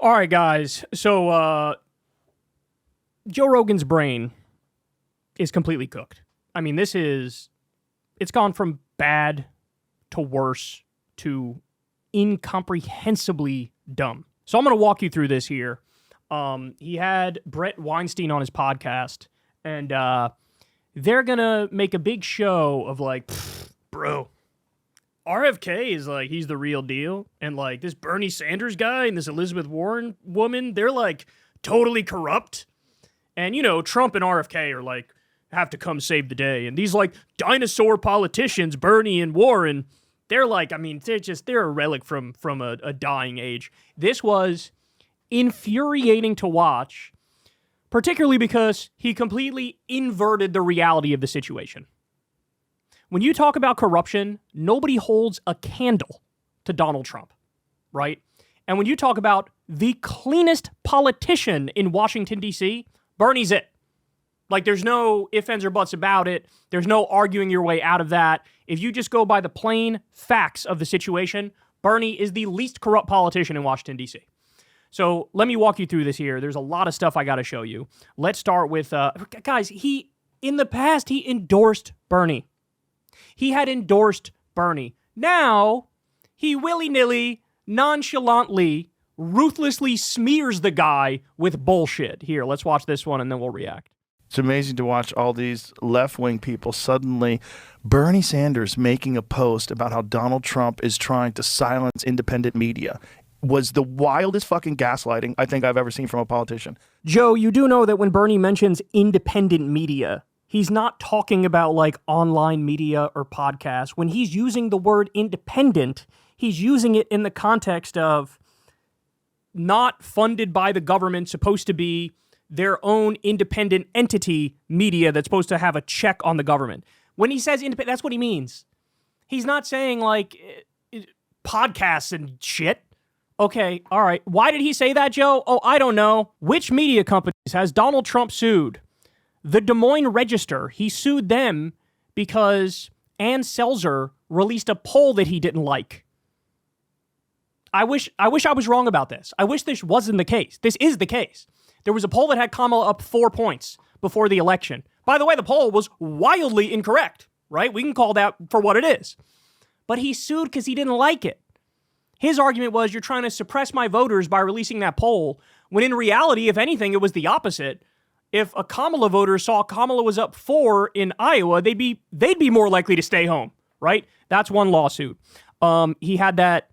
All right, guys. So, Joe Rogan's brain is completely cooked. I mean, it's gone from bad to worse to incomprehensibly dumb. So I'm going to walk you through this here. He had Brett Weinstein on his podcast, and they're going to make a big show of like, bro, RFK is like, he's the real deal. And like this Bernie Sanders guy and this Elizabeth Warren woman, they're like totally corrupt. And, you know, Trump and RFK are like, have to come save the day. And these like dinosaur politicians, Bernie and Warren, they're like, I mean, they're a relic from a dying age. This was infuriating to watch, particularly because he completely inverted the reality of the situation. When you talk about corruption, nobody holds a candle to Donald Trump, right? And when you talk about the cleanest politician in Washington, D.C., Bernie's it. Like, there's no ifs, ands, or buts about it. There's no arguing your way out of that. If you just go by the plain facts of the situation, Bernie is the least corrupt politician in Washington, D.C. So let me walk you through this here. There's a lot of stuff I got to show you. Let's start with, guys, in the past, he endorsed Bernie. He had endorsed Bernie. Now, he willy-nilly, nonchalantly, ruthlessly smears the guy with bullshit. Here, let's watch this one and then we'll react. It's amazing to watch all these left-wing people suddenly, Bernie Sanders making a post about how Donald Trump is trying to silence independent media was the wildest fucking gaslighting I think I've ever seen from a politician. Joe, you do know that when Bernie mentions independent media, he's not talking about like online media or podcasts. When he's using the word independent, he's using it in the context of not funded by the government, supposed to be their own independent entity media that's supposed to have a check on the government. When he says independent, that's what he means. He's not saying like podcasts and shit. Okay, all right. Why did he say that, Joe? Oh, I don't know. Which media companies has Donald Trump sued? The Des Moines Register. He sued them because Ann Selzer released a poll that he didn't like. I wish I was wrong about this. I wish this wasn't the case. This is the case. There was a poll that had Kamala up 4 points before the election. By the way, the poll was wildly incorrect, right? We can call that for what it is. But he sued because he didn't like it. His argument was, you're trying to suppress my voters by releasing that poll, when in reality, if anything, it was the opposite. If a Kamala voter saw Kamala was up 4 in Iowa, they'd be more likely to stay home, right? That's one lawsuit. He had that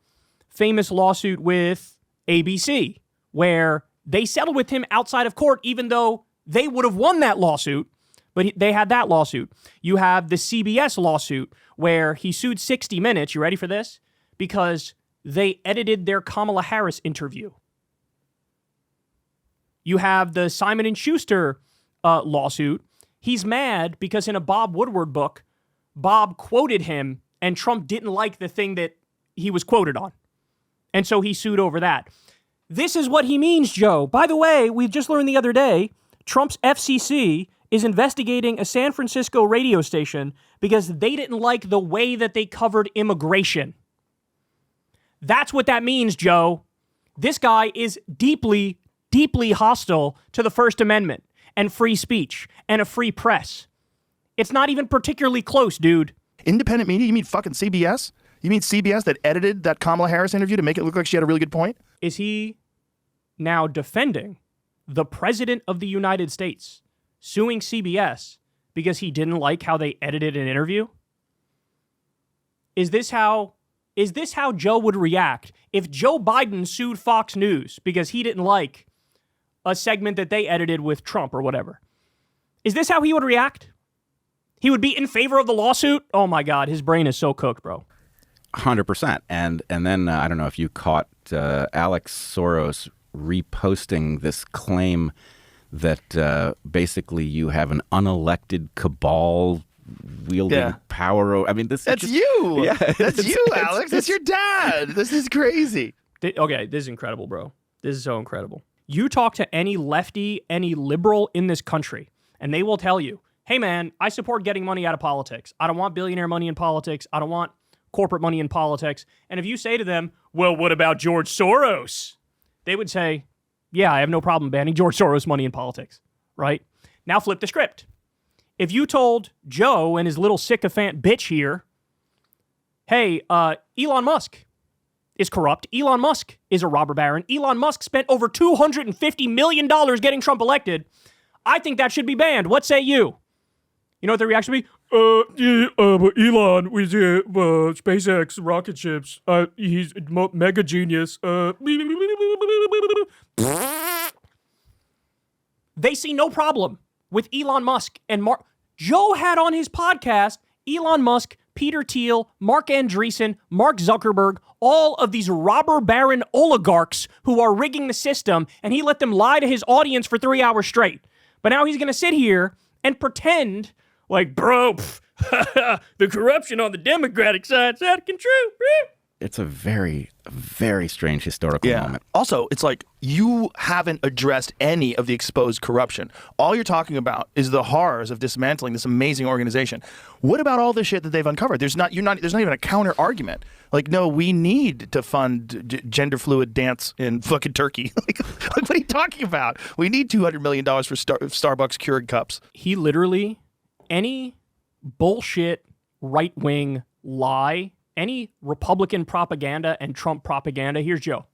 famous lawsuit with ABC, where they settled with him outside of court, even though they would have won that lawsuit, but they had that lawsuit. You have the CBS lawsuit, where he sued 60 Minutes, you ready for this? Because they edited their Kamala Harris interview. You have the Simon & Schuster lawsuit. He's mad because in a Bob Woodward book, Bob quoted him, and Trump didn't like the thing that he was quoted on. And so he sued over that. This is what he means, Joe. By the way, we just learned the other day, Trump's FCC is investigating a San Francisco radio station because they didn't like the way that they covered immigration. That's what that means, Joe. This guy is deeply, deeply hostile to the First Amendment and free speech and a free press. It's not even particularly close, dude. Independent media? You mean fucking CBS? You mean CBS that edited that Kamala Harris interview to make it look like she had a really good point? Is he now defending the President of the United States suing CBS because he didn't like how they edited an interview? Is this how Joe would react if Joe Biden sued Fox News because he didn't like a segment that they edited with Trump or whatever? Is this how he would react? He would be in favor of the lawsuit? Oh my God, his brain is so cooked, bro. 100%. And then I don't know if you caught Alex Soros reposting this claim that basically you have an unelected cabal wielding power. I mean, that's you. Yeah, that's you, Alex. That's your dad. This is crazy. Okay, this is incredible, bro. This is so incredible. You talk to any lefty, any liberal in this country, and they will tell you, hey, man, I support getting money out of politics. I don't want billionaire money in politics. I don't want corporate money in politics. And if you say to them, well, what about George Soros? they would say, yeah, I have no problem banning George Soros money in politics, right? Now flip the script. If you told Joe and his little sycophant bitch here, hey, Elon Musk is corrupt. Elon Musk is a robber baron. Elon Musk spent over $250 million getting Trump elected. I think that should be banned. What say you? You know what the reaction would be? But Elon with SpaceX rocket ships, he's a mega genius. They see no problem with Elon Musk and Mark. Joe had on his podcast Elon Musk, Peter Thiel, Mark Andreessen, Mark Zuckerberg, all of these robber baron oligarchs who are rigging the system, and he let them lie to his audience for 3 hours straight. But now he's going to sit here and pretend like, bro, the corruption on the Democratic side's out of control, bro. It's a very, very strange historical moment. Also, it's like you haven't addressed any of the exposed corruption. All you're talking about is the horrors of dismantling this amazing organization. What about all the shit that they've uncovered? There's not even a counter argument. Like, no, we need to fund gender fluid dance in fucking Turkey. like, what are you talking about? We need $200 million for Starbucks Keurig cups. He literally, any bullshit right-wing lie, any Republican propaganda and Trump propaganda, here's Joe.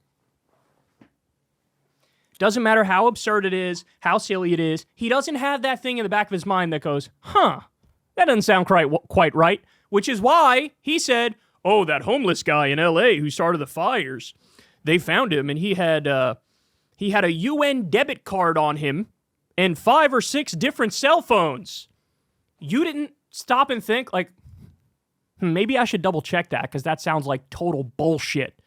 Doesn't matter how absurd it is, how silly it is, he doesn't have that thing in the back of his mind that goes, that doesn't sound quite right, which is why he said, oh, that homeless guy in L.A. who started the fires, they found him and he had a UN debit card on him and 5 or 6 different cell phones. You didn't stop and think, like, maybe I should double check that because that sounds like total bullshit.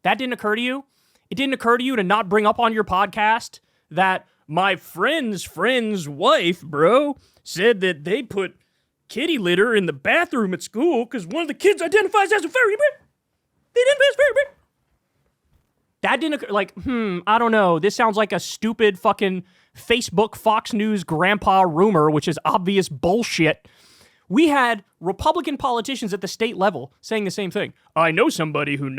That didn't occur to you? It didn't occur to you to not bring up on your podcast that my friend's wife, bro, said that they put kitty litter in the bathroom at school because one of the kids identifies as a furry. They identify as furry. That didn't occur. Like, I don't know. This sounds like a stupid fucking Facebook Fox News grandpa rumor, which is obvious bullshit. We had Republican politicians at the state level saying the same thing. I know somebody who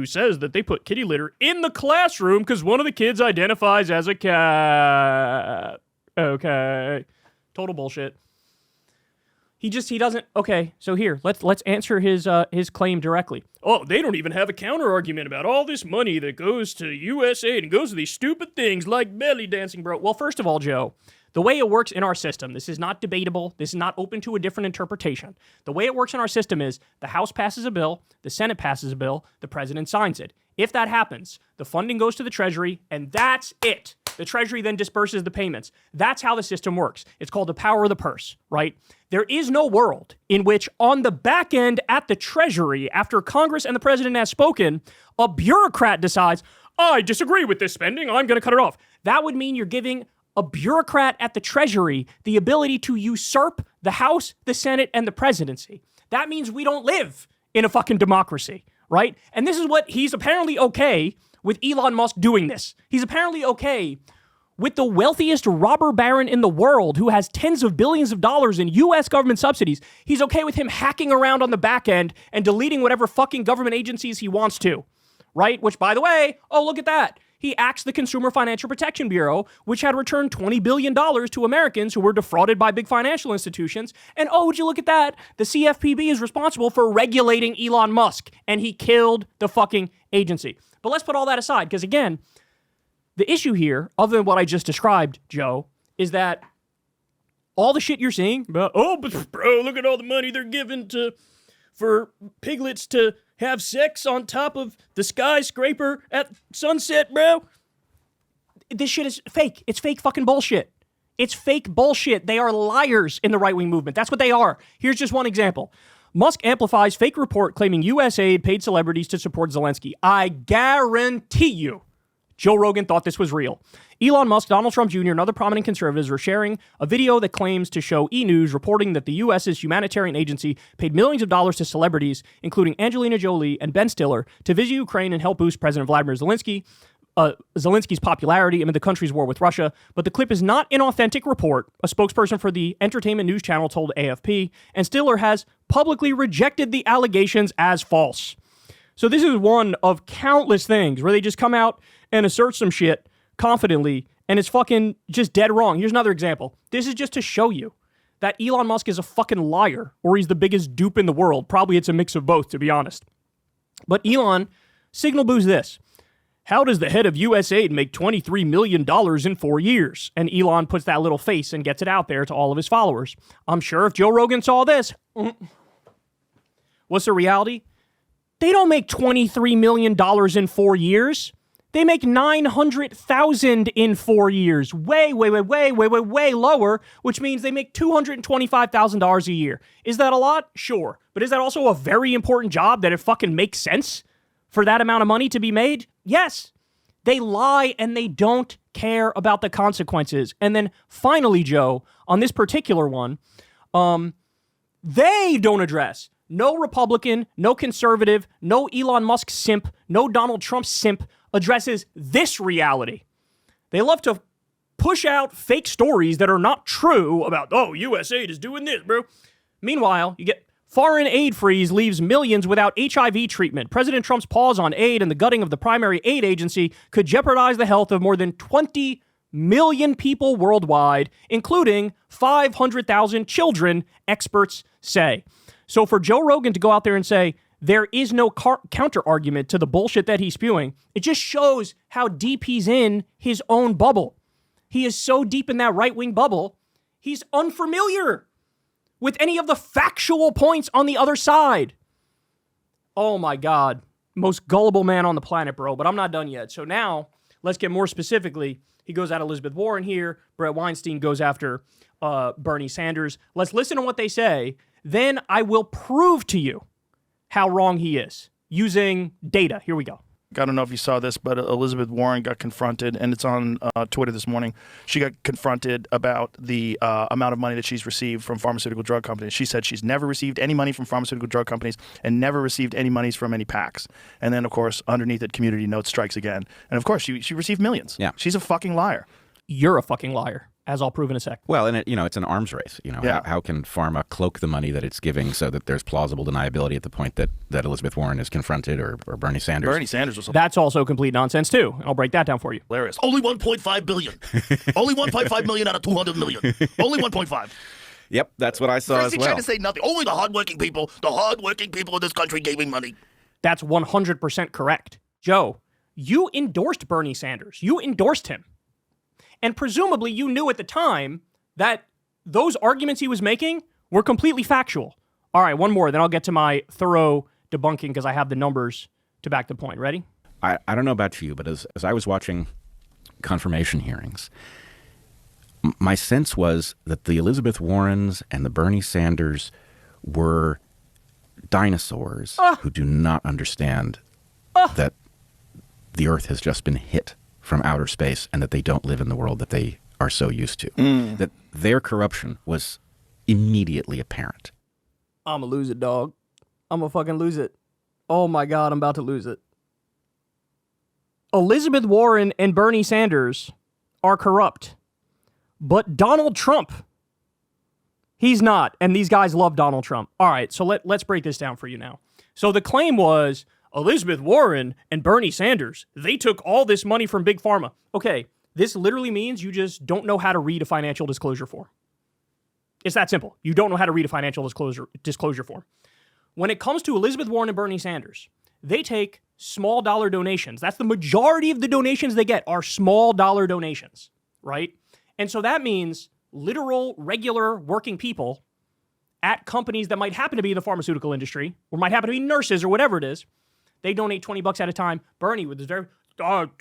says that they put kitty litter in the classroom because one of the kids identifies as a cat. Okay. Total bullshit. He doesn't. Okay, so here, let's answer his claim directly. Oh, they don't even have a counter argument about all this money that goes to USAID and goes to these stupid things like belly dancing, bro. Well, first of all, Joe, the way it works in our system, this is not debatable. This is not open to a different interpretation. The way it works in our system is the House passes a bill, the Senate passes a bill, the president signs it. If that happens, the funding goes to the Treasury, and that's it. The Treasury then disperses the payments. That's how the system works. It's called the power of the purse, right? There is no world in which on the back end at the Treasury, after Congress and the president has spoken, a bureaucrat decides, I disagree with this spending, I'm going to cut it off. That would mean you're giving a bureaucrat at the Treasury the ability to usurp the House, the Senate, and the presidency. That means we don't live in a fucking democracy, right? And this is what he's apparently okay with Elon Musk doing this. He's apparently okay with the wealthiest robber baron in the world who has tens of billions of dollars in U.S. government subsidies. He's okay with him hacking around on the back end and deleting whatever fucking government agencies he wants to, right? Which, by the way, oh, look at that. He axed the Consumer Financial Protection Bureau, which had returned $20 billion to Americans who were defrauded by big financial institutions. And oh, would you look at that? The CFPB is responsible for regulating Elon Musk, and he killed the fucking agency. But let's put all that aside, because again, the issue here, other than what I just described, Joe, is that all the shit you're seeing about, oh, but bro, look at all the money they're giving for piglets to have sex on top of the skyscraper at sunset, bro. This shit is fake. It's fake fucking bullshit. It's fake bullshit. They are liars in the right-wing movement. That's what they are. Here's just one example. Musk amplifies fake report claiming USAID paid celebrities to support Zelensky. I guarantee you Joe Rogan thought this was real. Elon Musk, Donald Trump Jr., and other prominent conservatives are sharing a video that claims to show E! News reporting that the U.S.'s humanitarian agency paid millions of dollars to celebrities, including Angelina Jolie and Ben Stiller, to visit Ukraine and help boost President Vladimir Zelensky's popularity amid the country's war with Russia. But the clip is not an authentic report, a spokesperson for the entertainment news channel told AFP, and Stiller has publicly rejected the allegations as false. So this is one of countless things where they just come out and asserts some shit confidently, and it's fucking just dead wrong. Here's another example. This is just to show you that Elon Musk is a fucking liar, or he's the biggest dupe in the world. Probably it's a mix of both, to be honest. But Elon signal boosts this. How does the head of USAID make $23 million in 4 years? And Elon puts that little face and gets it out there to all of his followers. I'm sure if Joe Rogan saw this, what's the reality? They don't make $23 million in 4 years. They make $900,000 in 4 years. Way lower, which means they make $225,000 a year. Is that a lot? Sure. But is that also a very important job that it fucking makes sense for that amount of money to be made? Yes. They lie and they don't care about the consequences. And then finally, Joe, on this particular one, they don't address. No Republican, no conservative, no Elon Musk simp, no Donald Trump simp addresses this reality. They love to push out fake stories that are not true about, oh, USAID is doing this, bro. Meanwhile, you get foreign aid freeze leaves millions without HIV treatment. President Trump's pause on aid and the gutting of the primary aid agency could jeopardize the health of more than 20 million people worldwide, including 500,000 children, experts say. So for Joe Rogan to go out there and say, there is no counter-argument to the bullshit that he's spewing, it just shows how deep he's in his own bubble. He is so deep in that right-wing bubble, he's unfamiliar with any of the factual points on the other side. Oh my God. Most gullible man on the planet, bro. But I'm not done yet. So now, let's get more specifically. He goes at Elizabeth Warren here. Brett Weinstein goes after Bernie Sanders. Let's listen to what they say. Then I will prove to you how wrong he is using data. Here we go. I don't know if you saw this, but Elizabeth Warren got confronted, and it's on Twitter this morning. She got confronted about the amount of money that she's received from pharmaceutical drug companies. She said she's never received any money from pharmaceutical drug companies and never received any monies from any PACs. And then, of course, underneath it, Community Note strikes again. And, of course, she received millions. Yeah. She's a fucking liar. You're a fucking liar, as I'll prove in a sec. Well, and it's an arms race. How can pharma cloak the money that it's giving so that there's plausible deniability at the point that Elizabeth Warren is confronted or Bernie Sanders? Bernie Sanders was That's also complete nonsense, too. I'll break that down for you. hilarious. Only 1.5 billion. Only 1.5 million out of 200 million. Only 1.5. Yep, that's what I saw First as he well. tried to say nothing. Only the hardworking people in this country gave me money. That's 100% correct. Joe, you endorsed Bernie Sanders. You endorsed him. And presumably you knew at the time that those arguments he was making were completely factual. All right, one more, then I'll get to my thorough debunking because I have the numbers to back the point. Ready? I don't know about you, but as I was watching confirmation hearings, my sense was that the Elizabeth Warrens and the Bernie Sanders were dinosaurs who do not understand that the Earth has just been hit from outer space and that they don't live in the world that they are so used to. That their corruption was immediately apparent. I'm going to lose it, dog. I'm going to fucking lose it. Oh my God, I'm about to lose it. Elizabeth Warren and Bernie Sanders are corrupt. But Donald Trump, he's not. And these guys love Donald Trump. All right, so let's break this down for you now. So the claim was Elizabeth Warren and Bernie Sanders, they took all this money from Big Pharma. Okay, this literally means you just don't know how to read a financial disclosure form. It's that simple. You don't know how to read a financial disclosure form. When it comes to Elizabeth Warren and Bernie Sanders, they take small dollar donations. That's the majority of the donations they get are small dollar donations, right? And so that means literal, regular working people at companies that might happen to be in the pharmaceutical industry or might happen to be nurses or whatever it is. They donate $20 at a time. Bernie with his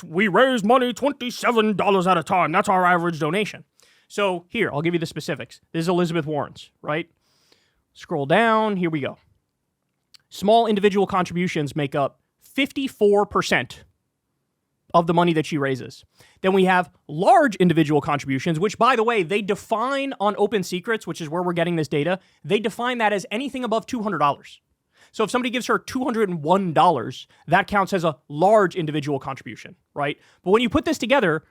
we raise money $27 at a time. That's our average donation. So here, I'll give you the specifics. This is Elizabeth Warren's, right? Scroll down. Here we go. Small individual contributions make up 54% of the money that she raises. Then we have large individual contributions, which, by the way, they define on Open Secrets, which is where we're getting this data. They define that as anything above $200. So if somebody gives her $201, that counts as a large individual contribution, right? But when you put this together,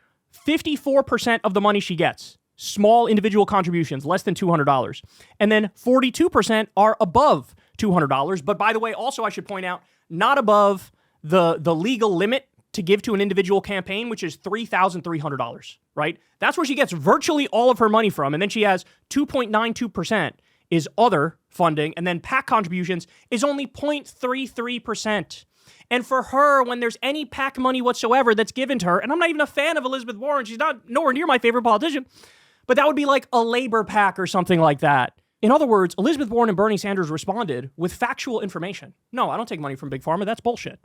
54% of the money she gets, small individual contributions, less than $200. And then 42% are above $200. But by the way, also I should point out, not above the legal limit to give to an individual campaign, which is $3,300, right? That's where she gets virtually all of her money from. And then she has 2.92% is other funding. And then PAC contributions is only 0.33%. And for her, when there's any PAC money whatsoever that's given to her, and I'm not even a fan of Elizabeth Warren, she's not nowhere near my favorite politician, but that would be like a Labor PAC or something like that. In other words, Elizabeth Warren and Bernie Sanders responded with factual information. No, I don't take money from Big Pharma. That's bullshit.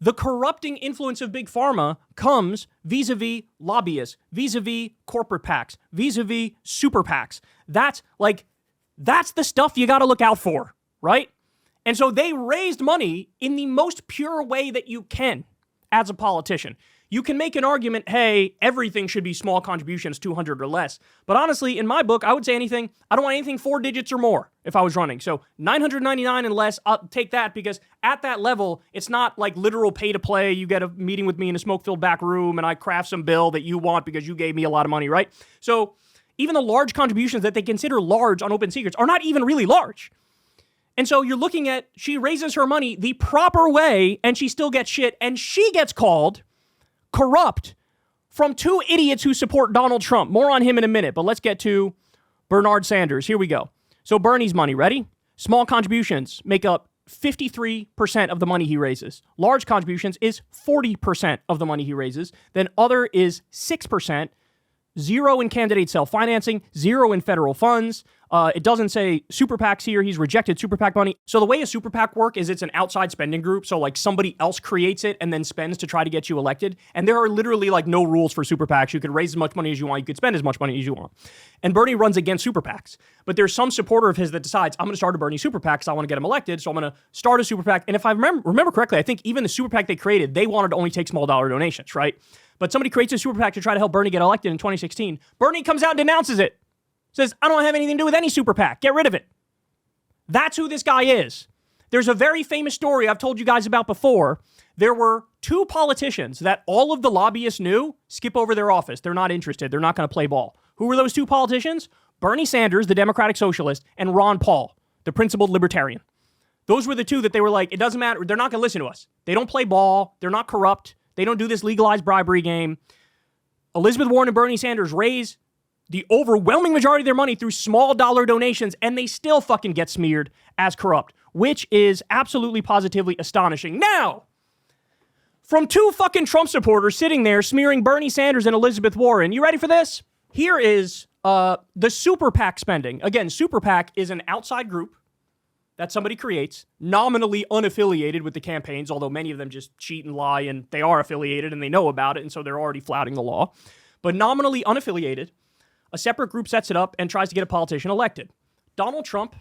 The corrupting influence of Big Pharma comes vis-a-vis lobbyists, vis-a-vis corporate PACs, vis-a-vis super PACs. That's the stuff you got to look out for, right? And so they raised money in the most pure way that you can as a politician. You can make an argument, hey, everything should be small contributions, 200 or less. But honestly, in my book, I would say anything. I don't want anything 4 digits or more if I was running. So 999 and less, I'll take that because at that level, it's not like literal pay to play. You get a meeting with me in a smoke-filled back room and I craft some bill that you want because you gave me a lot of money, right? So even the large contributions that they consider large on Open Secrets are not even really large. And so you're looking at, she raises her money the proper way and she still gets shit and she gets called corrupt from 2 idiots who support Donald Trump. More on him in a minute, but let's get to Bernard Sanders. Here we go. So Bernie's money, ready? Small contributions make up 53% of the money he raises. Large contributions is 40% of the money he raises. Then other is 6%. 0 in candidate self-financing, 0 in federal funds. It doesn't say super PACs here. He's rejected super PAC money. So the way a super PAC work is it's an outside spending group. So like somebody else creates it and then spends to try to get you elected. And there are literally like no rules for super PACs. You could raise as much money as you want. You could spend as much money as you want. And Bernie runs against super PACs. But there's some supporter of his that decides, I'm going to start a Bernie super PAC because I want to get him elected. So I'm going to start a super PAC. And if I remember correctly, I think even the super PAC they created, they wanted to only take small dollar donations, right? But somebody creates a super PAC to try to help Bernie get elected in 2016. Bernie comes out and denounces it. Says, I don't have anything to do with any super PAC. Get rid of it. That's who this guy is. There's a very famous story I've told you guys about before. There were 2 politicians that all of the lobbyists knew skip over their office. They're not interested. They're not going to play ball. Who were those 2 politicians? Bernie Sanders, the Democratic Socialist, and Ron Paul, the principled libertarian. Those were the 2 that they were like, it doesn't matter. They're not going to listen to us. They don't play ball. They're not corrupt. They don't do this legalized bribery game. Elizabeth Warren and Bernie Sanders raise the overwhelming majority of their money through small dollar donations, and they still fucking get smeared as corrupt, which is absolutely positively astonishing. Now, from 2 fucking Trump supporters sitting there smearing Bernie Sanders and Elizabeth Warren, you ready for this? Here is the super PAC spending. Again, super PAC is an outside group that somebody creates, nominally unaffiliated with the campaigns, although many of them just cheat and lie, and they are affiliated, and they know about it, and so they're already flouting the law. But nominally unaffiliated, a separate group sets it up and tries to get a politician elected. Donald Trump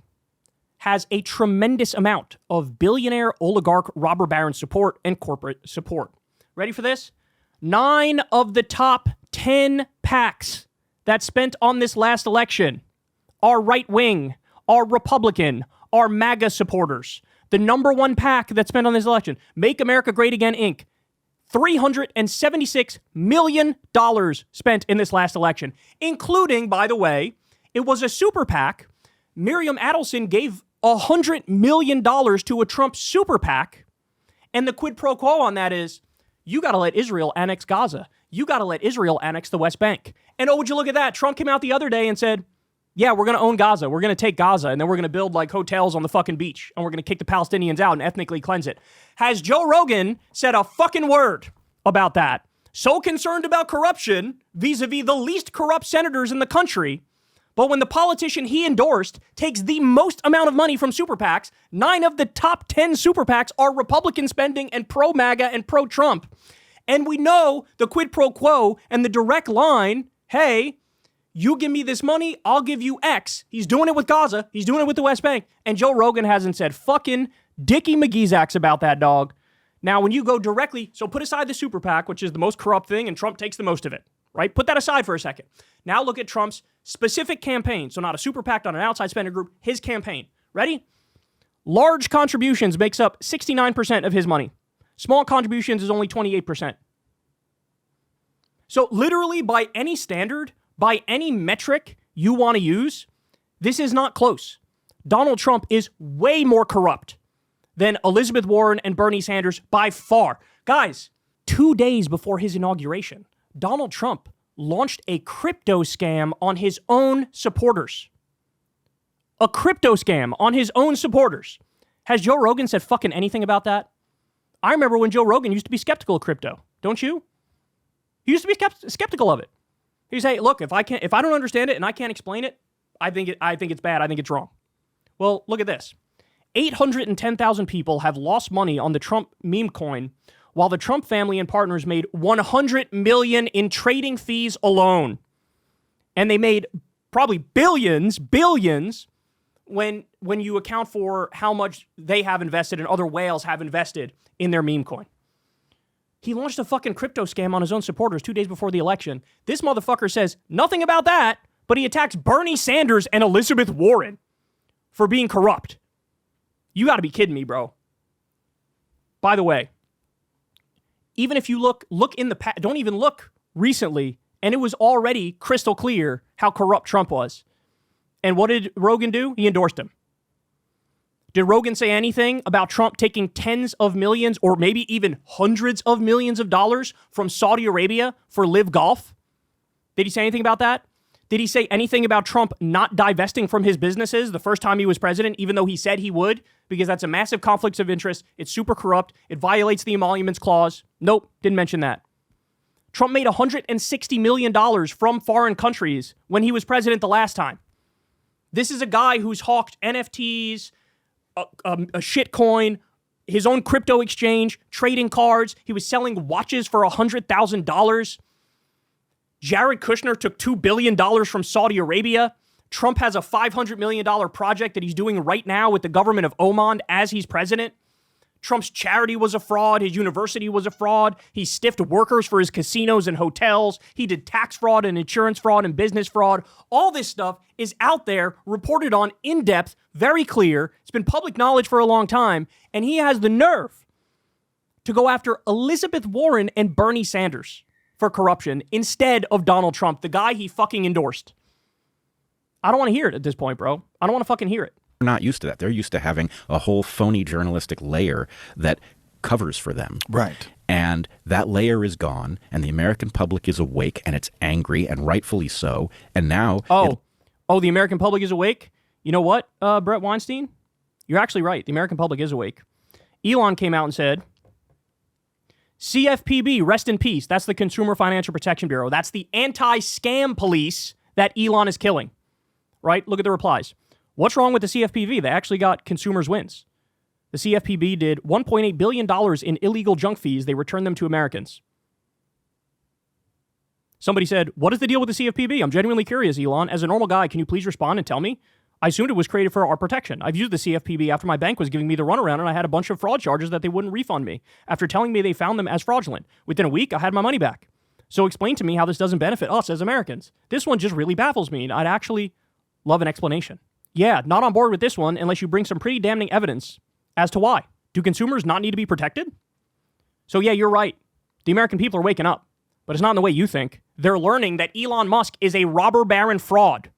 has a tremendous amount of billionaire, oligarch, robber baron support and corporate support. Ready for this? 9 of the top 10 PACs that spent on this last election are right-wing, are Republican, are MAGA supporters. The number 1 PAC that spent on this election, Make America Great Again, Inc., $376 million spent in this last election, including, by the way, it was a super PAC. Miriam Adelson gave $100 million to a Trump super PAC, and the quid pro quo on that is, you got to let Israel annex Gaza. You got to let Israel annex the West Bank. And oh, would you look at that? Trump came out the other day and said, yeah, we're going to own Gaza. We're going to take Gaza, and then we're going to build like hotels on the fucking beach, and we're going to kick the Palestinians out and ethnically cleanse it. Has Joe Rogan said a fucking word about that? So concerned about corruption vis-a-vis the least corrupt senators in the country, but when the politician he endorsed takes the most amount of money from super PACs, 9 of the top 10 super PACs are Republican spending and pro-MAGA and pro-Trump. And we know the quid pro quo and the direct line, hey, you give me this money, I'll give you X. He's doing it with Gaza. He's doing it with the West Bank. And Joe Rogan hasn't said fucking Dickie McGeezax about that, dog. Now, when you go directly, so put aside the super PAC, which is the most corrupt thing, and Trump takes the most of it, right? Put that aside for a second. Now look at Trump's specific campaign. So not a super PAC, not an outside spending group, his campaign. Ready? Large contributions makes up 69% of his money. Small contributions is only 28%. So literally by any standard, by any metric you want to use, this is not close. Donald Trump is way more corrupt than Elizabeth Warren and Bernie Sanders by far. Guys, 2 days before his inauguration, Donald Trump launched a crypto scam on his own supporters. A crypto scam on his own supporters. Has Joe Rogan said fucking anything about that? I remember when Joe Rogan used to be skeptical of crypto. Don't you? He used to be skeptical of it. He'd say, look, if I don't understand it and I can't explain it, I think it's bad. I think it's wrong. Well, look at this. 810,000 people have lost money on the Trump meme coin, while the Trump family and partners made $100 million in trading fees alone. And they made probably billions when you account for how much they have invested and other whales have invested in their meme coin. He launched a fucking crypto scam on his own supporters 2 days before the election. This motherfucker says nothing about that, but he attacks Bernie Sanders and Elizabeth Warren for being corrupt. You got to be kidding me, bro. By the way, even if you look in the past, don't even look recently, and it was already crystal clear how corrupt Trump was. And what did Rogan do? He endorsed him. Did Rogan say anything about Trump taking tens of millions or maybe even hundreds of millions of dollars from Saudi Arabia for Live Golf? Did he say anything about that? Did he say anything about Trump not divesting from his businesses the first time he was president, even though he said he would? Because that's a massive conflict of interest. It's super corrupt. It violates the emoluments clause. Nope, didn't mention that. Trump made $160 million from foreign countries when he was president the last time. This is a guy who's hawked NFTs, a shitcoin, his own crypto exchange, trading cards. He was selling watches for $100,000. Jared Kushner took $2 billion from Saudi Arabia. Trump has a $500 million project that he's doing right now with the government of Oman as he's president. Trump's charity was a fraud. His university was a fraud. He stiffed workers for his casinos and hotels. He did tax fraud and insurance fraud and business fraud. All this stuff is out there, reported on in depth, very clear. It's been public knowledge for a long time. And he has the nerve to go after Elizabeth Warren and Bernie Sanders for corruption instead of Donald Trump, the guy he fucking endorsed. I don't want to hear it at this point, bro. I don't want to fucking hear it. They're not used to that. They're used to having a whole phony journalistic layer that covers for them. Right. And that layer is gone, and the American public is awake, and it's angry, and rightfully so. And now... the American public is awake? You know what, Brett Weinstein? You're actually right. The American public is awake. Elon came out and said, CFPB, rest in peace. That's the Consumer Financial Protection Bureau. That's the anti-scam police that Elon is killing. Right? Look at the replies. What's wrong with the CFPB? They actually got consumers wins. The CFPB did $1.8 billion in illegal junk fees. They returned them to Americans. Somebody said, what is the deal with the CFPB? I'm genuinely curious, Elon. As a normal guy, can you please respond and tell me? I assumed it was created for our protection. I've used the CFPB after my bank was giving me the runaround and I had a bunch of fraud charges that they wouldn't refund me after telling me they found them as fraudulent. Within a week, I had my money back. So explain to me how this doesn't benefit us as Americans. This one just really baffles me, and I'd actually love an explanation. Yeah, not on board with this one unless you bring some pretty damning evidence as to why. Do consumers not need to be protected? So yeah, you're right. The American people are waking up, but it's not in the way you think. They're learning that Elon Musk is a robber baron fraud.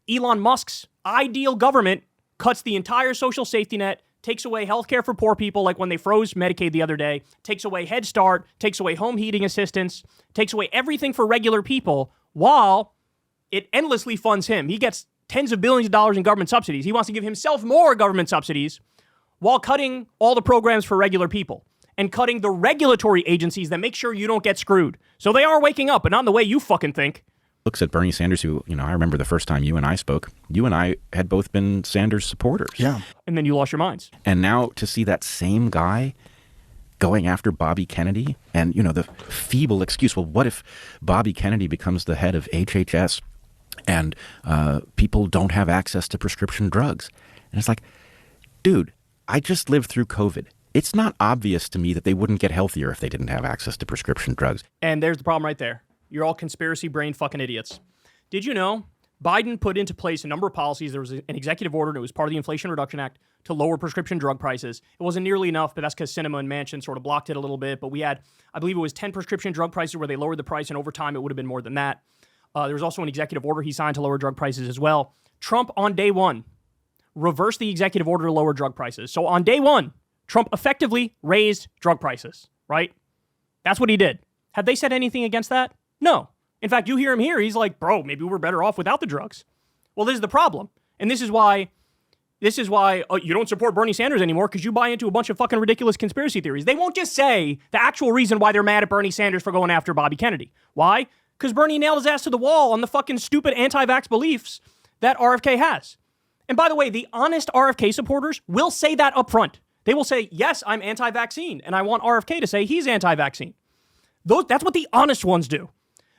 Elon Musk's ideal government cuts the entire social safety net, takes away healthcare for poor people, like when they froze Medicaid the other day, takes away Head Start, takes away home heating assistance, takes away everything for regular people, while it endlessly funds him. He gets tens of billions of dollars in government subsidies. He wants to give himself more government subsidies while cutting all the programs for regular people and cutting the regulatory agencies that make sure you don't get screwed. So they are waking up, but not in the way you fucking think. Looks at Bernie Sanders, who, I remember the first time you and I spoke, you and I had both been Sanders supporters. Yeah. And then you lost your minds. And now to see that same guy going after Bobby Kennedy and, the feeble excuse, well, what if Bobby Kennedy becomes the head of HHS and people don't have access to prescription drugs? And it's like, dude, I just lived through COVID. It's not obvious to me that they wouldn't get healthier if they didn't have access to prescription drugs. And there's the problem right there. You're all conspiracy brain fucking idiots. Did you know Biden put into place a number of policies? There was an executive order, and it was part of the Inflation Reduction Act, to lower prescription drug prices. It wasn't nearly enough, but that's because Sinema and Manchin sort of blocked it a little bit. But we had, I believe it was 10 prescription drug prices where they lowered the price, and over time it would have been more than that. There was also an executive order he signed to lower drug prices as well. Trump, on day one, reversed the executive order to lower drug prices. So on day one, Trump effectively raised drug prices, right? That's what he did. Have they said anything against that? No. In fact, you hear him here. He's like, bro, maybe we're better off without the drugs. Well, this is the problem. And this is why you don't support Bernie Sanders anymore, because you buy into a bunch of fucking ridiculous conspiracy theories. They won't just say the actual reason why they're mad at Bernie Sanders for going after Bobby Kennedy. Why? Because Bernie nailed his ass to the wall on the fucking stupid anti-vax beliefs that RFK has. And by the way, the honest RFK supporters will say that up front. They will say, yes, I'm anti-vaccine, and I want RFK to say he's anti-vaccine. That's what the honest ones do.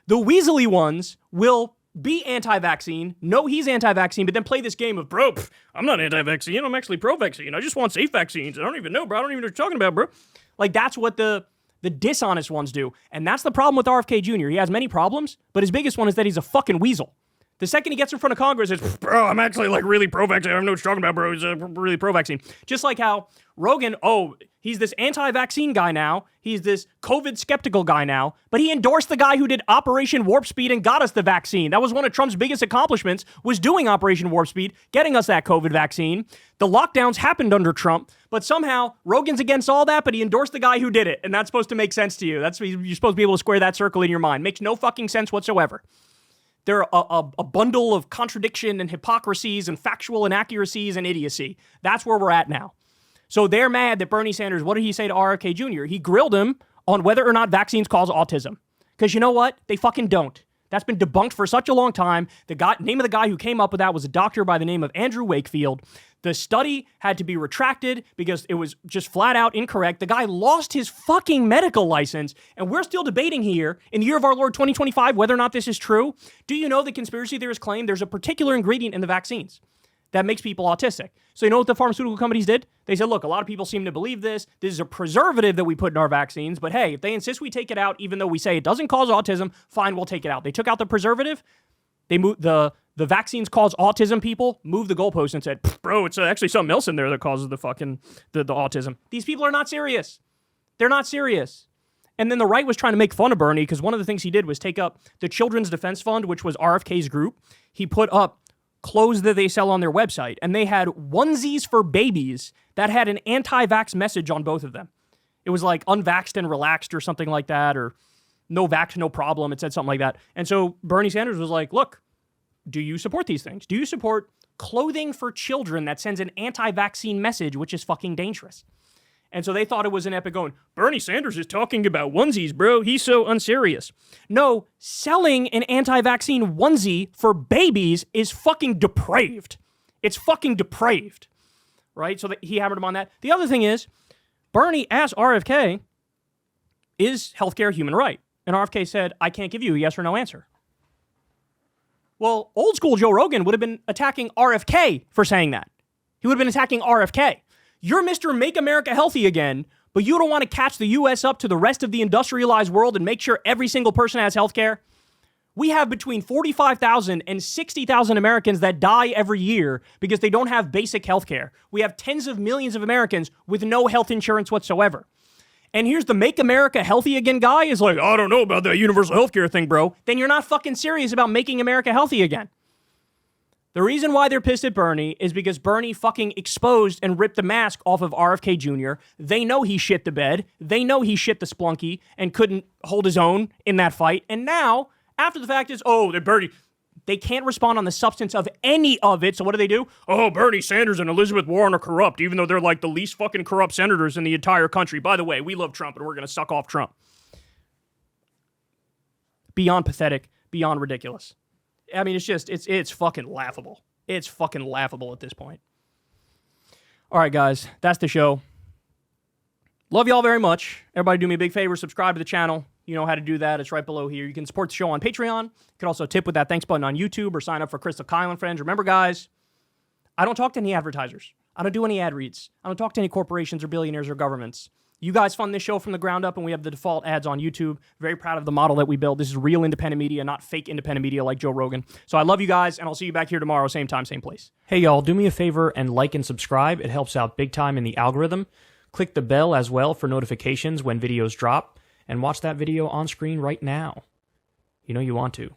The weaselly ones will be anti-vaccine, know he's anti-vaccine, but then play this game of, bro, I'm not anti-vaccine, I'm actually pro-vaccine. I just want safe vaccines. I don't even know, bro. I don't even know what you're talking about, bro. Like, that's what the dishonest ones do. And that's the problem with RFK Jr. He has many problems, but his biggest one is that he's a fucking weasel. The second he gets in front of Congress, it's, bro, I'm actually like really pro-vaccine. I don't know what you're talking about, bro. He's really pro-vaccine. Just like how Rogan, he's this anti-vaccine guy now. He's this COVID skeptical guy now. But he endorsed the guy who did Operation Warp Speed and got us the vaccine. That was one of Trump's biggest accomplishments, was doing Operation Warp Speed, getting us that COVID vaccine. The lockdowns happened under Trump, but somehow Rogan's against all that, but he endorsed the guy who did it. And that's supposed to make sense to you. You're supposed to be able to square that circle in your mind. Makes no fucking sense whatsoever. They're a bundle of contradiction and hypocrisies and factual inaccuracies and idiocy. That's where we're at now. So they're mad that Bernie Sanders, what did he say to RFK Jr.? He grilled him on whether or not vaccines cause autism. Because you know what? They fucking don't. That's been debunked for such a long time. The name of the guy who came up with that was a doctor by the name of Andrew Wakefield. The study had to be retracted because it was just flat out incorrect. The guy lost his fucking medical license, and we're still debating here in the year of our Lord 2025 whether or not this is true. Do you know the conspiracy theorists claim there's a particular ingredient in the vaccines that makes people autistic? So you know what the pharmaceutical companies did? They said, look, a lot of people seem to believe this. This is a preservative that we put in our vaccines, but hey, if they insist we take it out, even though we say it doesn't cause autism, fine, we'll take it out. They took out the preservative. They moved the vaccines cause autism people, moved the goalpost and said, bro, it's actually something else in there that causes the autism. These people are not serious. They're not serious. And then the right was trying to make fun of Bernie because one of the things he did was take up the Children's Defense Fund, which was RFK's group. He put up clothes that they sell on their website, and they had onesies for babies that had an anti-vax message on both of them. It was like unvaxxed and relaxed or something like that, or no vax, no problem. It said something like that. And so Bernie Sanders was like, look, do you support these things? Do you support clothing for children that sends an anti-vaccine message, which is fucking dangerous? And so they thought it was an epic going, Bernie Sanders is talking about onesies, bro. He's so unserious. No, selling an anti-vaccine onesie for babies is fucking depraved. It's fucking depraved, right? So he hammered him on that. The other thing is, Bernie asked RFK, is healthcare a human right? And RFK said, I can't give you a yes or no answer. Well, old school Joe Rogan would have been attacking RFK for saying that. He would have been attacking RFK. You're Mr. Make America Healthy Again, but you don't want to catch the U.S. up to the rest of the industrialized world and make sure every single person has health care? We have between 45,000 and 60,000 Americans that die every year because they don't have basic health care. We have tens of millions of Americans with no health insurance whatsoever. And here's the Make America Healthy Again guy is like, I don't know about that universal health care thing, bro. Then you're not fucking serious about making America healthy again. The reason why they're pissed at Bernie is because Bernie fucking exposed and ripped the mask off of RFK Jr. They know he shit the bed. They know he shit the splunky and couldn't hold his own in that fight. And now, after the fact is, they're Bernie. They can't respond on the substance of any of it. So what do? Bernie Sanders and Elizabeth Warren are corrupt, even though they're like the least fucking corrupt senators in the entire country. By the way, we love Trump and we're going to suck off Trump. Beyond pathetic, beyond ridiculous. I mean, it's fucking laughable. It's fucking laughable at this point. All right, guys, that's the show. Love y'all very much. Everybody do me a big favor, subscribe to the channel. You know how to do that. It's right below here. You can support the show on Patreon. You can also tip with that thanks button on YouTube or sign up for Crystal Kyle and Friends. Remember, guys, I don't talk to any advertisers. I don't do any ad reads. I don't talk to any corporations or billionaires or governments. You guys fund this show from the ground up, and we have the default ads on YouTube. Very proud of the model that we built. This is real independent media, not fake independent media like Joe Rogan. So I love you guys, and I'll see you back here tomorrow, same time, same place. Hey, y'all, do me a favor and like and subscribe. It helps out big time in the algorithm. Click the bell as well for notifications when videos drop, and watch that video on screen right now. You know you want to.